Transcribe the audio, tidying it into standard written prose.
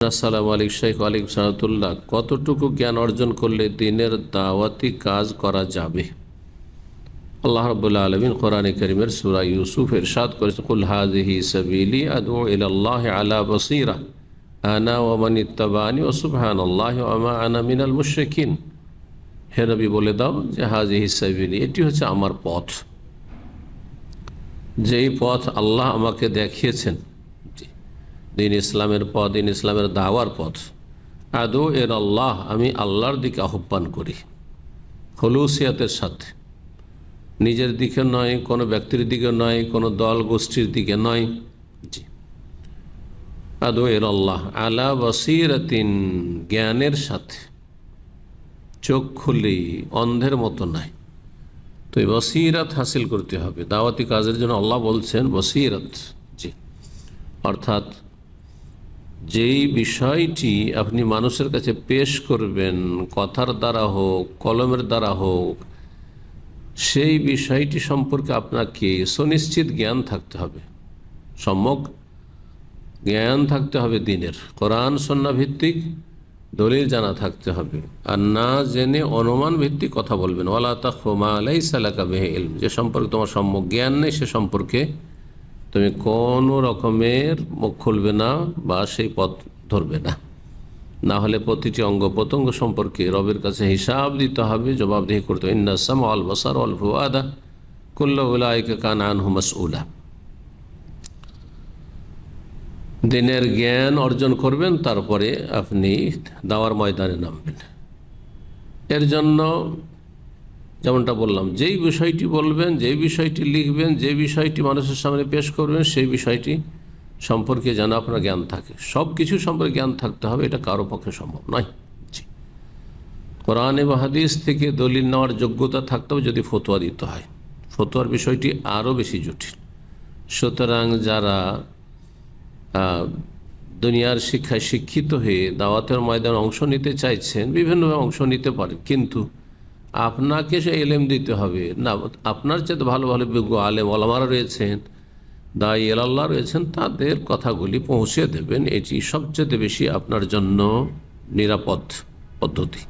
আসসালামু আলাইকুম শেখ ওয়ালাইকুম সালাতুল্লাহ। কতটুকু জ্ঞান অর্জন করলে দিনের দাওয়াতি কাজ করা যাবে? আল্লাহ রাব্বুল আলামিন কোরআনে কারীমের সূরা ইউসুফ ইরশাদ করেছেন, কুল হাযিহি সাবিলি আদউ ইলাল্লাহি আলা বাসীরা আনা ওয়া মান ইত্তাবানি ওয়া সুবহানাল্লাহি ওয়া মা আনা মিনাল মুশরিকিন। হে নবী, বলে দাও যে হাযিহি সাবিলি, এটি হচ্ছে আমার পথ, যেই পথ আল্লাহ আমাকে দেখিয়েছেন, দিন ইসলামের পথ, দিন ইসলামের দাওয়ার পথ। আদৌ এর আল্লাহ, আমি আল্লাহর দিকে আহ্বান করি খলুসিয়াতের সাথে, নিজের দিকে নয়, কোনো ব্যক্তির দিকে নয়, কোনো দল গোষ্ঠীর দিকে নয়। জি, আদৌ এর আল্লাহ আলা বসিরাতিন, জ্ঞানের সাথে, চোখ খুলি অন্ধের মতো নাই। তো এই বসিরাত হাসিল করতে হবে দাওয়াতি কাজের জন্য। আল্লাহ বলছেন বসিরাত, জি, অর্থাৎ যেই বিষয়টি আপনি মানুষের কাছে পেশ করবেন, কথার দ্বারা হোক, কলমের দ্বারা হোক, সেই বিষয়টি সম্পর্কে আপনাকে সুনিশ্চিত জ্ঞান থাকতে হবে, সম্যক জ্ঞান থাকতে হবে, দিনের কোরআন সুন্নাহ ভিত্তিক দলিল জানা থাকতে হবে। আর না জেনে অনুমান ভিত্তিক কথা বলবেন। ওয়ালা তাখফু মা লাইসা লাকা বিহি ইলম, যে সম্পর্কে তোমার সম্যক জ্ঞান নেই সে সম্পর্কে তুমি কোনো রকমের মুখ খুলবে না বা সেই পথ ধরবে না। না হলে প্রতিটি অঙ্গ প্রত্যঙ্গ সম্পর্কে রবের কাছে হিসাব দিতে হবে, জবাবদিহি করতে হবে। ইন্না সামআ ওয়াল বাসার ওয়াল ফুআদা কুল্লু উলাইকা কানা আনহু মাসউলা। দিনের জ্ঞান অর্জন করবেন, তারপরে আপনি দাওয়ার ময়দানে নামবেন। এর জন্য যেমনটা বললাম, যেই বিষয়টি বলবেন, যেই বিষয়টি লিখবেন, যে বিষয়টি মানুষের সামনে পেশ করবেন, সেই বিষয়টি সম্পর্কে যেন আপনার জ্ঞান থাকে। সব কিছু সম্পর্কে জ্ঞান থাকতে হবে, এটা কারো পক্ষে সম্ভব নয়। জি, কোরআন এবং হাদিস থেকে দলিল নেওয়ার যোগ্যতা থাকতে হবে যদি ফতোয়া দিতে হয়। ফতোয়ার বিষয়টি আরও বেশি জটিল। সুতরাং যারা দুনিয়ার শিক্ষায় শিক্ষিত হয়ে দাওয়াতের ময়দানে অংশ নিতে চাইছেন, বিভিন্নভাবে অংশ নিতে পারেন, কিন্তু আপনাকে সে এলেম দিতে হবে না। আপনার চেয়ে ভালো ভালো বিজ্ঞ আলেম ওলামারা রয়েছেন, দায়ী আল্লাহ রয়েছেন, তাদের কথাগুলি পৌঁছে দেবেন। এটি সবচেয়ে বেশি আপনার জন্য নিরাপদ পদ্ধতি।